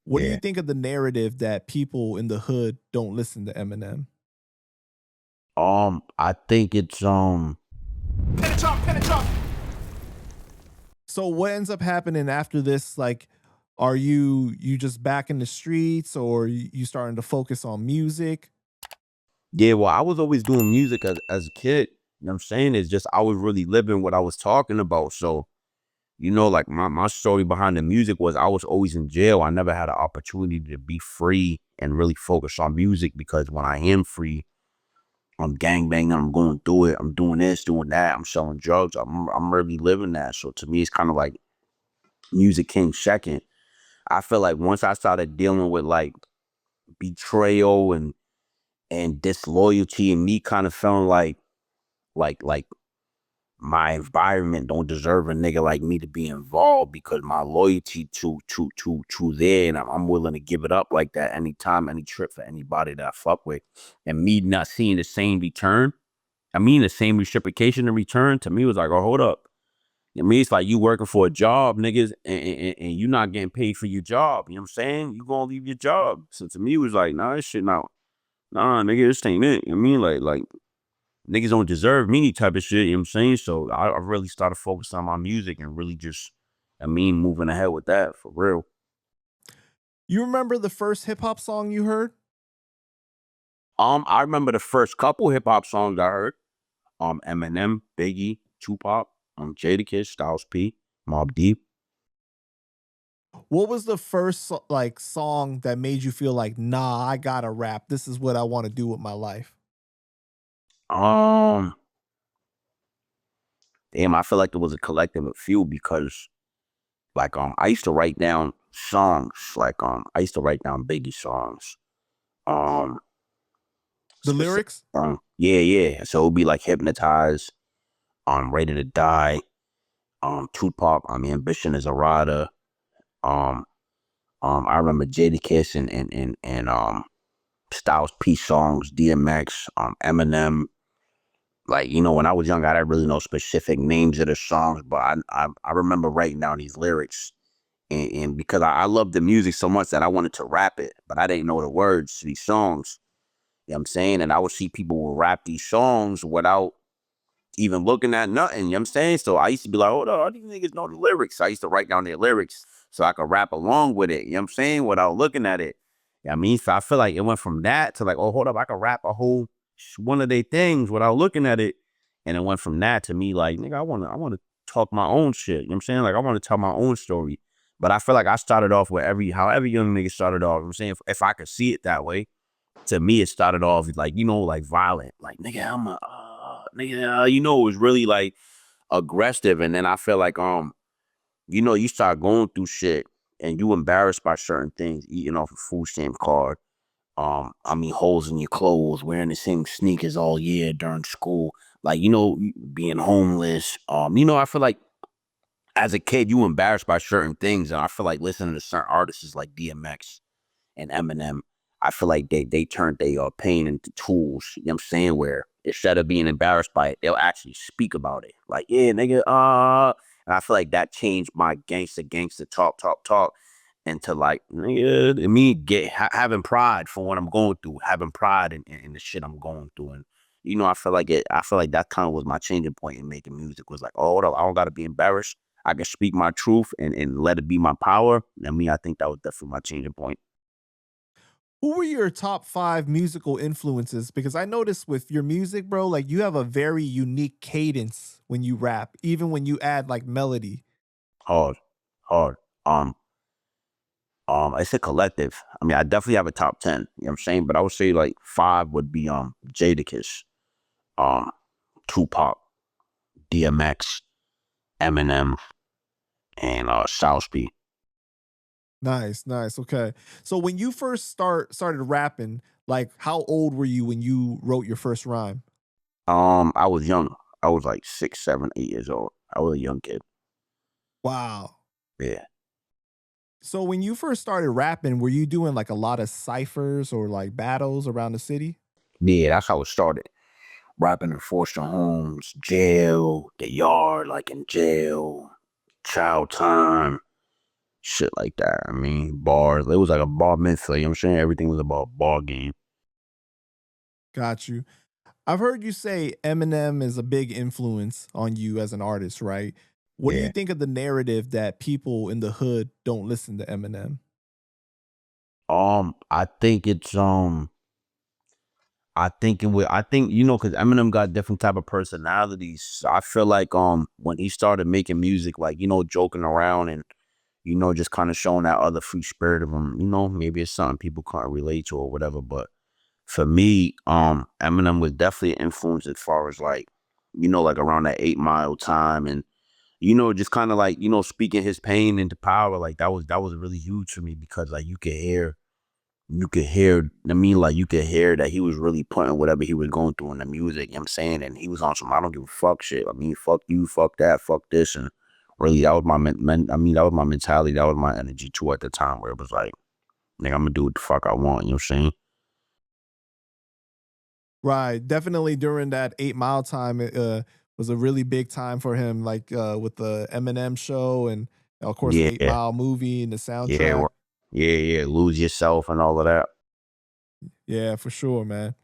What do you Yeah. think of the narrative that people in the hood don't listen to Eminem? I think it's So what ends up happening after this? Like, are you just back in the streets, or you starting to focus on music? yeah, well, I was always doing music as a kid. You know what I'm saying? It's just I was really living what I was talking about. So, like my story behind the music was I was always in jail. I never had an opportunity to be free and really focus on music because when I am free, I'm gangbanging, I'm going through it, I'm doing this, doing that, I'm selling drugs. I'm really living that. So to me, it's kind of like music came second. I feel like once I started dealing with like betrayal and disloyalty and me kind of feeling like my environment don't deserve a nigga like me to be involved because my loyalty to there and I'm willing to give it up like that anytime, any trip for anybody that I fuck with. And me not seeing the same return, I mean the same reciprocation in return to me was like, oh, hold up. I mean, it's like you working for a job, niggas, and you not getting paid for your job. You know what I'm saying? You gonna leave your job. So to me, it was like, nah, this shit now. Nah, nigga, this ain't it. You know what I mean? Like niggas don't deserve me type of shit. You know what I'm saying? So I really started focusing on my music and really just, moving ahead with that for real. You remember the first hip hop song you heard? I remember the first couple hip hop songs I heard. Eminem, Biggie, Tupac, Jadakiss, Styles P, Mobb Deep. What was the first like song that made you feel like, nah, I gotta rap. This is what I want to do with my life. Um, Damn, I feel like it was a collective of few because like I used to write down songs. Like I used to write down Biggie songs. Um The specific lyrics? yeah, yeah. So it'd be like Hypnotize, Ready to Die, Tupac, Ambition is a Rider. Um I remember Jadakiss and Styles P songs, DMX, Eminem. Like, when I was young, I didn't really know specific names of the songs, but I remember writing down these lyrics. And because I love the music so much that I wanted to rap it, but I didn't know the words to these songs. You know what I'm saying? And I would see people will rap these songs without even looking at nothing. You know what I'm saying? So I used to be like, hold on, all these niggas know the lyrics. So I used to write down their lyrics so I could rap along with it. You know what I'm saying? Without looking at it. You know what I mean? So I feel like it went from that to like, oh, hold up, I could rap a whole one of their things without looking at it. And it went from that to me like, nigga, I wanna talk my own shit. You know what I'm saying? Like I want to tell my own story. But I feel like I started off with however young nigga started off. You know what I'm saying if I could see it that way, to me it started off like, like violent. Like nigga, I'm a nigga, it was really like aggressive. And then I feel like you start going through shit and you embarrassed by certain things, eating off a food stamp card. Holes in your clothes, wearing the same sneakers all year during school, like, being homeless. I feel like as a kid, you embarrassed by certain things. And I feel like listening to certain artists like DMX and Eminem, I feel like they turned their pain into tools. You know what I'm saying? Where instead of being embarrassed by it, they'll actually speak about it. Like, yeah, nigga, and I feel like that changed my gangster talk into like, nigga, me having pride for what I'm going through, having pride in the shit I'm going through. And I feel like that kind of was my changing point in making music was like, oh, hold up, I don't gotta be embarrassed. I can speak my truth and let it be my power. I think that was definitely my changing point. Who were your top 5 musical influences? Because I noticed with your music, bro, like you have a very unique cadence when you rap, even when you add like melody. Hard, hard. It's a collective. I definitely have a top 10, you know what I'm saying? But I would say like 5 would be Jadakiss, um, Tupac, DMX, Eminem, and Styles P. Nice, nice. Okay. So when you first started rapping, like how old were you when you wrote your first rhyme? I was young. I was like 6, 7, 8 years old. I was a young kid. Wow. Yeah. So when you first started rapping, were you doing like a lot of ciphers or like battles around the city? Yeah, that's how it started. Rapping in foster homes, jail, the yard, like in jail, child time. shit like that. I mean, bars. It was like a bar mitzvah. You know what I'm saying? Everything was about ball game. Got you. I've heard you say Eminem is a big influence on you as an artist, right? What do you Yeah. think of the narrative that people in the hood don't listen to Eminem? I think it's I think, because Eminem got different type of personalities. So I feel like when he started making music, like, joking around and, just kind of showing that other free spirit of him, maybe it's something people can't relate to or whatever. But for me, Eminem was definitely an influence as far as like, like around that 8 Mile time and just kind of like, speaking his pain into power, like that was really huge for me because like you could hear I mean, like, you could hear that he was really putting whatever he was going through in the music, you know what I'm saying? And he was on some "I don't give a fuck" shit. I mean, fuck you, fuck that, fuck this, and really, that was my that was my mentality, that was my energy too at the time where it was like, "Nigga, Imma do what the fuck I want," you know what I'm saying? Right. Definitely during that 8 Mile time, it was a really big time for him, like with the Eminem show and of course the Eight Yeah, Mile movie and the yeah, soundtrack. yeah, Lose Yourself and all of that. Yeah, for sure, man.